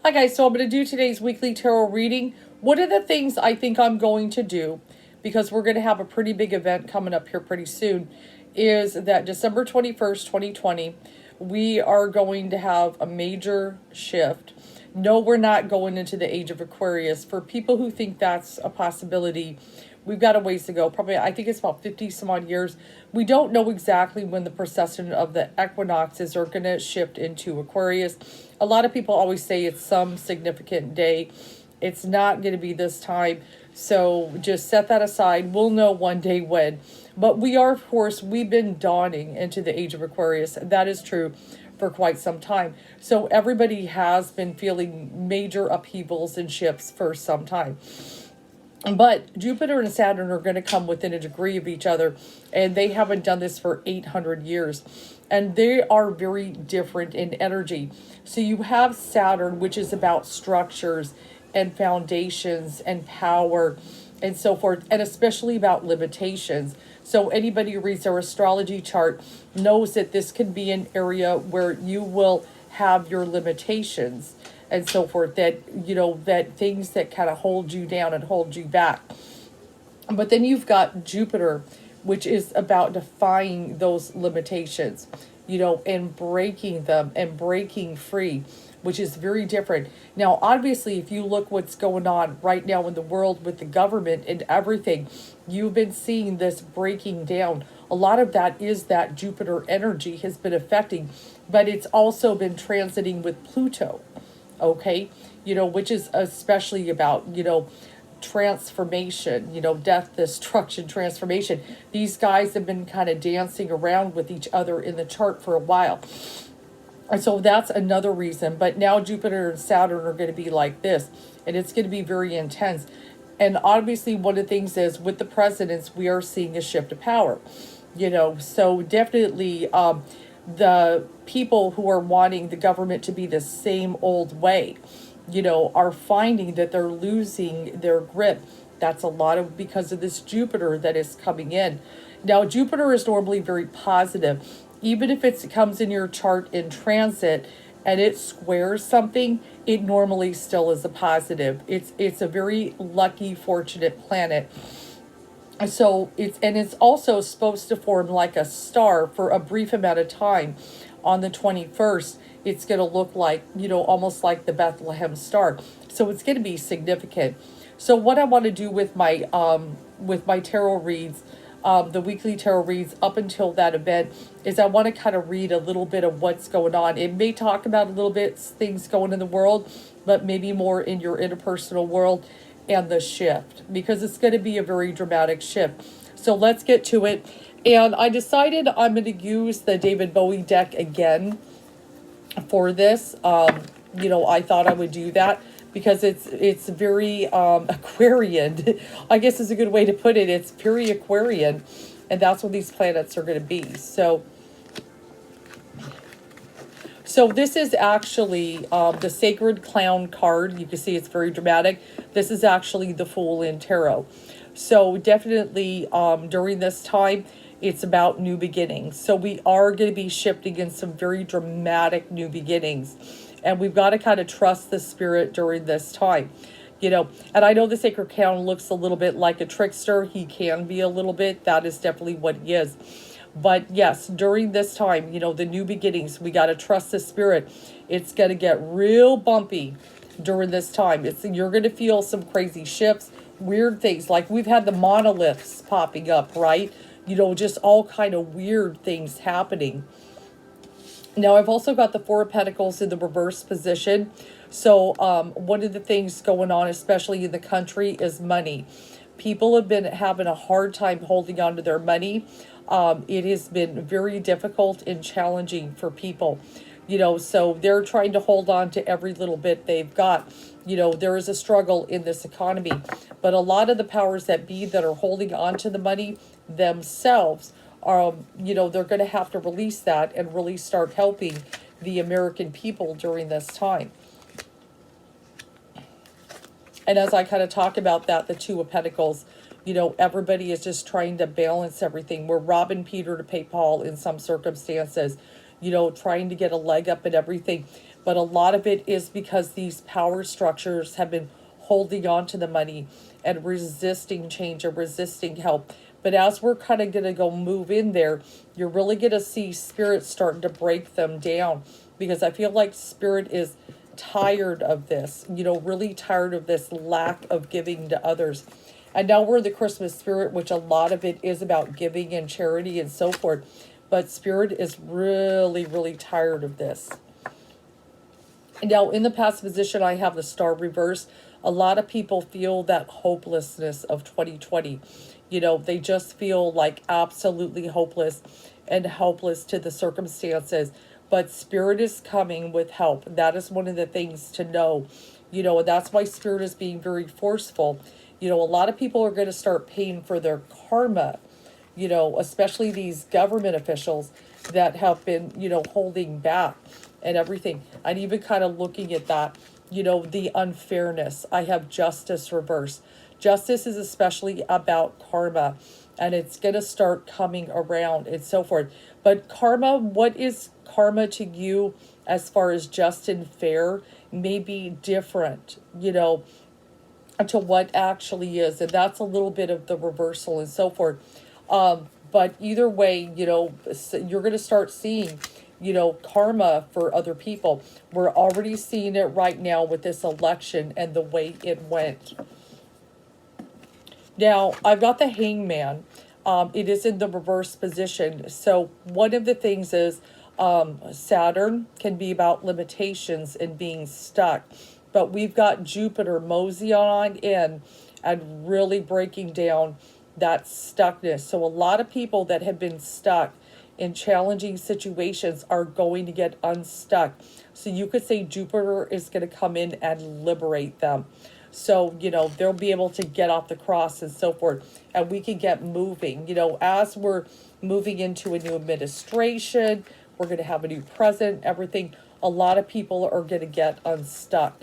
Hi guys, so I'm going to do today's weekly tarot reading. One of the things I think I'm going to do, because we're going to have a pretty big event coming up here pretty soon, is that December 21st, 2020, we are going to have a major shift. No, we're not going into the age of Aquarius. For people who think that's a possibility, we've got a ways to go. Probably, I think it's about 50 some odd years. We don't know exactly when the precession of the equinoxes are going to shift into Aquarius. A lot of people always say it's some significant day. It's not going to be this time. So just set that aside. We'll know one day when. But we are, of course, we've been dawning into the age of Aquarius. That is true for quite some time. So everybody has been feeling major upheavals and shifts for some time. But Jupiter and Saturn are going to come within a degree of each other, and they haven't done this for 800 years. And they are very different in energy. So you have Saturn, which is about structures and foundations and power and so forth, and especially about limitations. So anybody who reads their astrology chart knows that this can be an area where you will have your limitations and so forth, that that things that kind of hold you down and hold you back. But then you've got Jupiter, which is about defying those limitations, and breaking them and breaking free, which is very different. Now, obviously, if you look what's going on right now in the world with the government and everything, you've been seeing this breaking down. A lot of that is that Jupiter energy has been affecting, but it's also been transiting with Pluto, okay? Which is especially about, transformation, death, destruction, transformation. These guys have been kind of dancing around with each other in the chart for a while. And so that's another reason. But now Jupiter and Saturn are going to be like this, and it's going to be very intense. And obviously, one of the things is with the presidents, we are seeing a shift of power. So definitely the people who are wanting the government to be the same old way, are finding that they're losing their grip. That's a lot of because of this Jupiter that is coming in. Now, Jupiter is normally very positive. Even if it comes in your chart in transit and it squares something, it normally still is a positive. It's a very lucky, fortunate planet. So it's also supposed to form like a star for a brief amount of time. On the 21st, it's going to look like, almost like the Bethlehem star. So it's going to be significant. So what I want to do with my tarot reads, the weekly tarot reads up until that event, is I want to kind of read a little bit of what's going on. It may talk about a little bit things going in the world, but maybe more in your interpersonal world and the shift, because it's going to be a very dramatic shift. So let's get to it. And I decided I'm going to use the David Bowie deck again for this. I thought I would do that because it's very Aquarian. I guess is a good way to put it. It's very Aquarian, and that's what these planets are going to be. So this is actually the Sacred Clown card. You can see it's very dramatic. This is actually the Fool in Tarot. So definitely during this time, it's about new beginnings. So we are going to be shifting in some very dramatic new beginnings. And we've got to kind of trust the spirit during this time. And I know the Sacred Clown looks a little bit like a trickster. He can be a little bit. That is definitely what he is. But yes, during this time, the new beginnings, we got to trust the spirit. It's going to get real bumpy during this time. You're going to feel some crazy shifts, weird things. Like we've had the monoliths popping up, right? Just all kind of weird things happening. Now, I've also got the Four of Pentacles in the reverse position. So one of the things going on, especially in the country, is money. People have been having a hard time holding on to their money. It has been very difficult and challenging for people, so they're trying to hold on to every little bit they've got. There is a struggle in this economy, but a lot of the powers that be that are holding on to the money themselves are, they're going to have to release that and really start helping the American people during this time. And as I kind of talk about that, the Two of Pentacles, everybody is just trying to balance everything. We're robbing Peter to pay Paul in some circumstances, trying to get a leg up and everything. but a lot of it is because these power structures have been holding on to the money and resisting change or resisting help. But as we're kind of going to go move in there, you're really going to see spirit starting to break them down, because I feel like spirit is tired of this, really tired of this lack of giving to others. And now we're in the Christmas spirit, which a lot of it is about giving and charity and so forth. But spirit is really, really tired of this. Now, in the past position, I have the star reverse. A lot of people feel that hopelessness of 2020. They just feel like absolutely hopeless and helpless to the circumstances. But spirit is coming with help. That is one of the things to know. And that's why spirit is being very forceful. A lot of people are going to start paying for their karma, especially these government officials that have been, holding back and everything. And even kind of looking at that, the unfairness. I have justice reverse. Justice is especially about karma, and it's going to start coming around and so forth. But karma, what is karma to you as far as just and fair, may be different, to what actually is. And that's a little bit of the reversal and so forth. But either way, you're going to start seeing, karma for other people. We're already seeing it right now with this election and the way it went. Now, I've got the Hangman. It is in the reverse position. So one of the things is Saturn can be about limitations and being stuck. But we've got Jupiter mosey on in and really breaking down that stuckness. So a lot of people that have been stuck in challenging situations are going to get unstuck. So you could say Jupiter is going to come in and liberate them. So, they'll be able to get off the cross and so forth. And we can get moving. As we're moving into a new administration, we're going to have a new president, everything. A lot of people are going to get unstuck.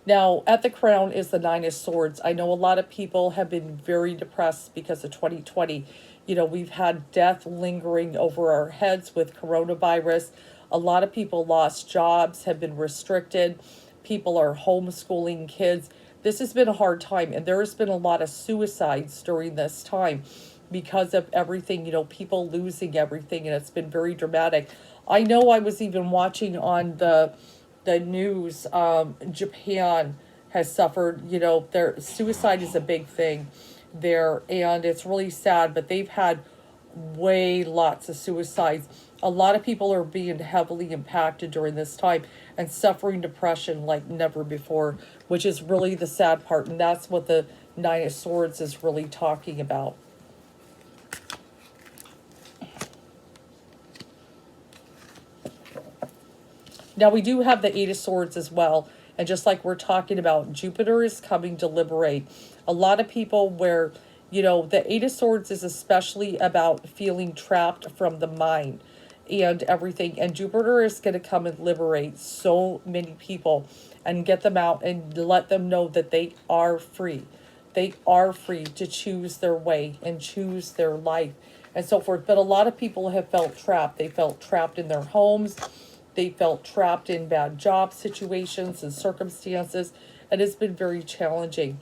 Now, at the crown is the Nine of Swords. I know a lot of people have been very depressed because of 2020. We've had death lingering over our heads with coronavirus. A lot of people lost jobs, have been restricted. People are homeschooling kids. This has been a hard time, and there has been a lot of suicides during this time because of everything, people losing everything, and it's been very dramatic. I know I was even watching on the news, Japan has suffered, their suicide is a big thing there, and it's really sad, but they've had way lots of suicides. A lot of people are being heavily impacted during this time and suffering depression like never before, which is really the sad part, and that's what the Nine of Swords is really talking about. Now we do have the Eight of Swords as well. And just like we're talking about, Jupiter is coming to liberate. A lot of people where, the Eight of Swords is especially about feeling trapped from the mind and everything. And Jupiter is going to come and liberate so many people and get them out and let them know that they are free. They are free to choose their way and choose their life and so forth. But a lot of people have felt trapped. They felt trapped in their homes. They felt trapped in bad job situations and circumstances, and it's been very challenging.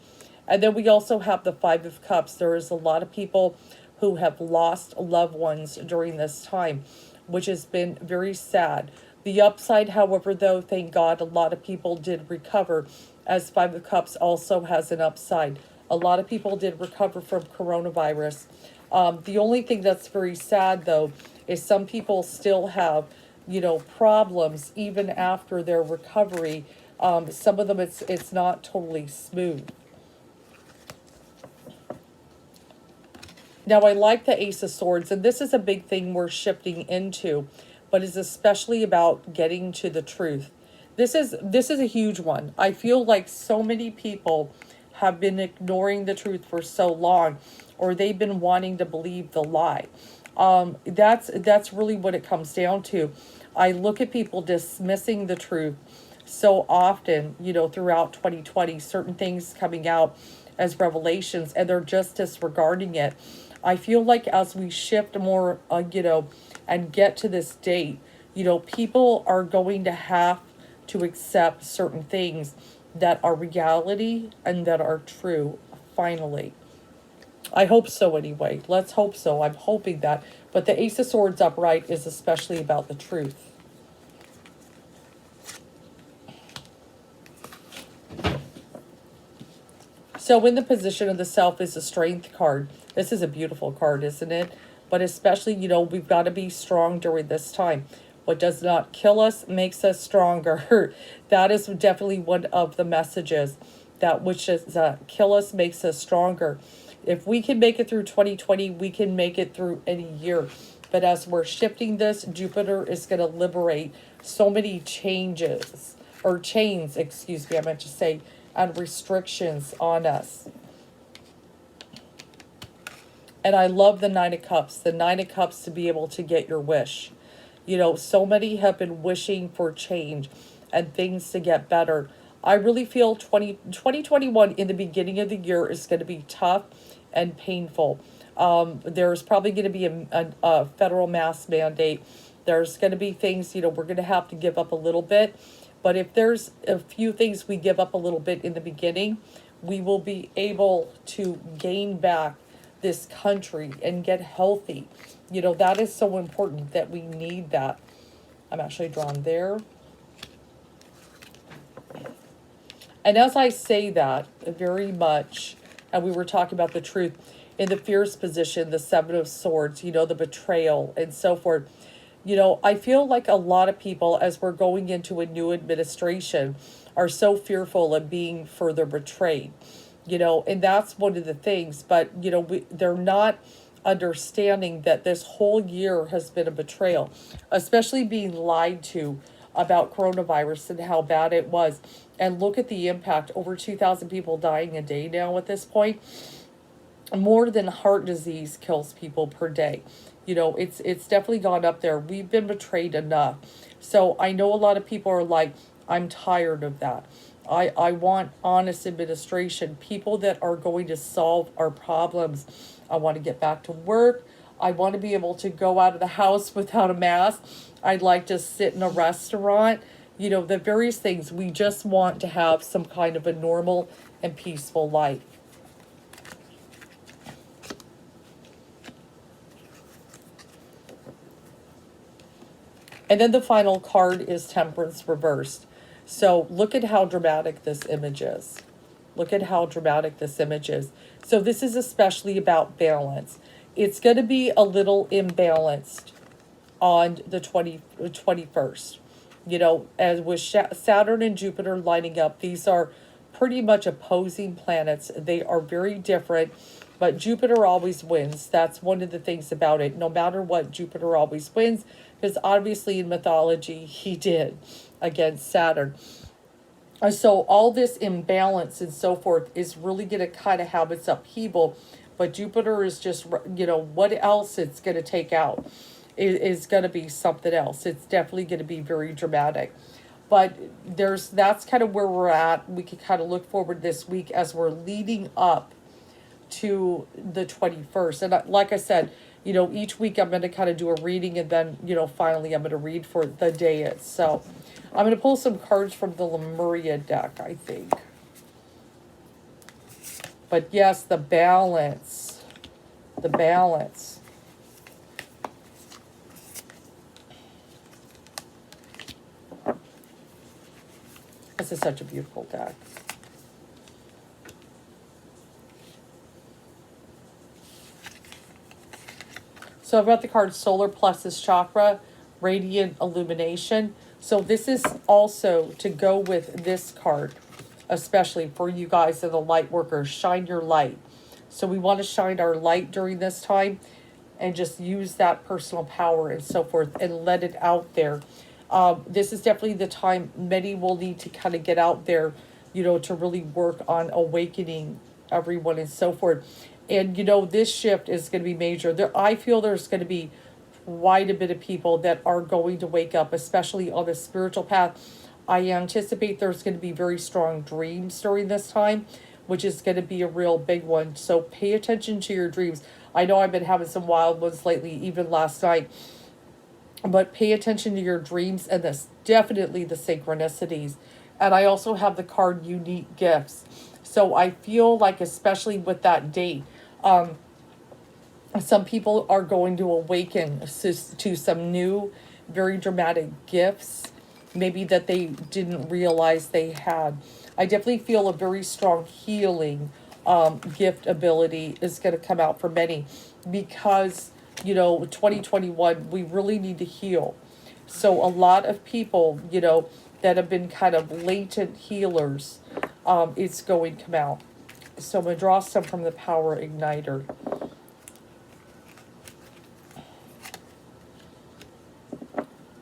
And then we also have the Five of Cups. There is a lot of people who have lost loved ones during this time, which has been very sad. The upside, however, though, thank God, a lot of people did recover, as Five of Cups also has an upside. A lot of people did recover from coronavirus. The only thing that's very sad, though, is some people still have problems even after their recovery. Some of them it's not totally smooth. Now I like the Ace of Swords, and this is a big thing we're shifting into, but is especially about getting to the truth. This is a huge one. I feel like so many people have been ignoring the truth for so long, or they've been wanting to believe the lie. That's really what it comes down to. I look at people dismissing the truth so often, throughout 2020, certain things coming out as revelations, and they're just disregarding it. I feel like as we shift more, and get to this date, People are going to have to accept certain things that are reality and that are true, finally. I hope so anyway. Let's hope so. I'm hoping that. But the Ace of Swords upright is especially about the truth. So in the position of the Self is a Strength card. This is a beautiful card, isn't it? But especially, we've got to be strong during this time. What does not kill us makes us stronger. That is definitely one of the messages. That which is kill us makes us stronger. If we can make it through 2020, we can make it through any year. But as we're shifting this, Jupiter is going to liberate so many changes, or chains, excuse me, I meant to say, and restrictions on us. And I love the Nine of Cups. The Nine of Cups to be able to get your wish. So many have been wishing for change and things to get better. I really feel 2021 in the beginning of the year is going to be tough and painful. There's probably going to be a federal mask mandate. There's going to be things, we're going to have to give up a little bit. But if there's a few things we give up a little bit in the beginning, we will be able to gain back this country and get healthy. That is so important that we need that. I'm actually drawn there. And as I say that, very much, and we were talking about the truth, in the fierce position, the Seven of Swords, the betrayal and so forth. I feel like a lot of people, as we're going into a new administration, are so fearful of being further betrayed, and that's one of the things. But, they're not understanding that this whole year has been a betrayal, especially being lied to about coronavirus and how bad it was. And look at the impact. Over 2,000 people dying a day now at this point. More than heart disease kills people per day. It's definitely gone up there. We've been betrayed enough. So I know a lot of people are like, I'm tired of that. I want honest administration, people that are going to solve our problems. I want to get back to work. I want to be able to go out of the house without a mask. I'd like to sit in a restaurant. The various things. We just want to have some kind of a normal and peaceful life. And then the final card is Temperance reversed. So look at how dramatic this image is. Look at how dramatic this image is. So this is especially about balance. It's going to be a little imbalanced on the 21st. As with Saturn and Jupiter lining up, these are pretty much opposing planets. They are very different, but Jupiter always wins. That's one of the things about it. No matter what, Jupiter always wins, because obviously in mythology, he did against Saturn. So all this imbalance and so forth is really going to kind of have its upheaval, but Jupiter is just, what else it's going to take out is going to be something else. It's definitely going to be very dramatic. But that's kind of where we're at. We can kind of look forward this week as we're leading up to the 21st. And like I said, each week I'm going to kind of do a reading, and then, finally I'm going to read for the day itself. I'm going to pull some cards from the Lemuria deck, I think. But yes, the balance. The balance. This is such a beautiful deck. So I've got the card Solar Plexus Chakra, Radiant Illumination. So this is also to go with this card, especially for you guys and the light workers. Shine your light. So we want to shine our light during this time and just use that personal power and so forth and let it out there. This is definitely the time many will need to kind of get out there, to really work on awakening everyone and so forth. And, this shift is going to be major. I feel there's going to be quite a bit of people that are going to wake up, especially on the spiritual path. I anticipate there's going to be very strong dreams during this time, which is going to be a real big one. So pay attention to your dreams. I know I've been having some wild ones lately, even last night. but pay attention to your dreams and this definitely the synchronicities. And I also have the card unique gifts. So I feel like, especially with that date, some people are going to awaken to some new, very dramatic gifts, maybe that they didn't realize they had. I definitely feel a very strong healing gift ability is going to come out for many because, 2021, we really need to heal. So a lot of people, that have been kind of latent healers, it's going to come out. So I'm going to draw some from the Power Igniter.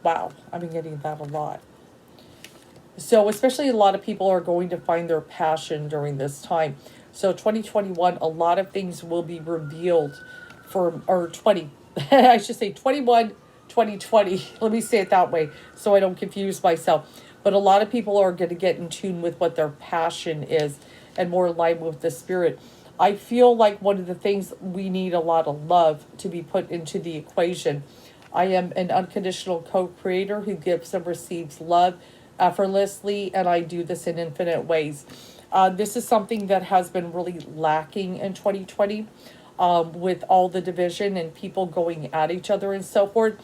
Wow, I've been getting that a lot. So especially a lot of people are going to find their passion during this time. So 2021, a lot of things will be revealed or 20, I should say 21, 2020. Let me say it that way so I don't confuse myself. But a lot of people are going to get in tune with what their passion is and more in line with the spirit. I feel like one of the things, we need a lot of love to be put into the equation. I am an unconditional co-creator who gives and receives love effortlessly, and I do this in infinite ways. This is something that has been really lacking in 2020, with all the division and people going at each other and so forth.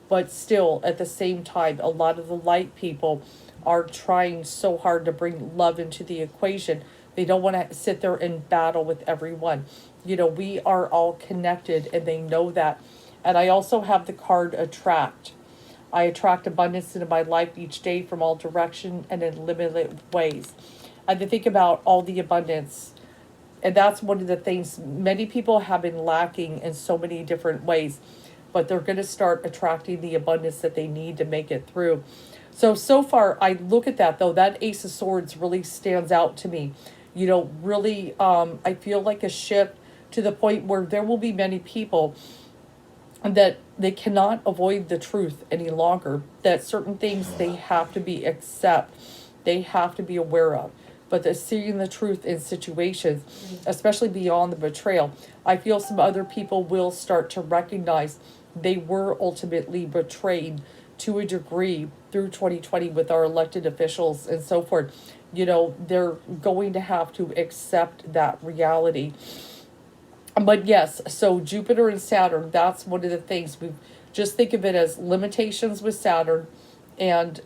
But still, at the same time, a lot of the light people are trying so hard to bring love into the equation. They don't want to sit there and battle with everyone. We are all connected, and they know that. And I also have the card Attract. I attract abundance into my life each day from all direction and in limited ways. And to think about all the abundance. And that's one of the things many people have been lacking in so many different ways. But they're going to start attracting the abundance that they need to make it through. So far, I look at that, though. That Ace of Swords really stands out to me. Really, I feel like a shift to the point where there will be many people that they cannot avoid the truth any longer, that certain things they have to be they have to be aware of. But the seeing the truth in situations, especially beyond the betrayal, I feel some other people will start to recognize they were ultimately betrayed to a degree through 2020 with our elected officials and so forth. They're going to have to accept that reality. But yes, so Jupiter and Saturn, that's one of the things. We just think of it as limitations with Saturn and,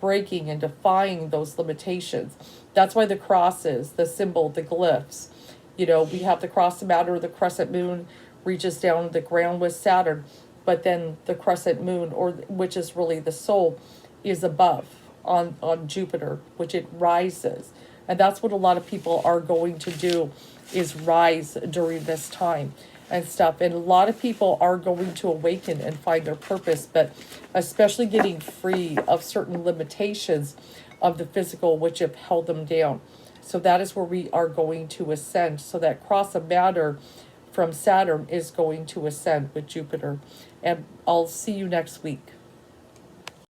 breaking and defying those limitations. That's why the cross is the symbol, the glyphs. We have the cross of matter, the crescent moon reaches down to the ground with Saturn, but then the crescent moon, which is really the soul, is above on Jupiter, which it rises. And that's what a lot of people are going to do, is rise during this time and stuff. And a lot of people are going to awaken and find their purpose, but especially getting free of certain limitations of the physical which have held them down. So that is where we are going to ascend. So that cross of matter from Saturn is going to ascend with Jupiter. And I'll see you next week.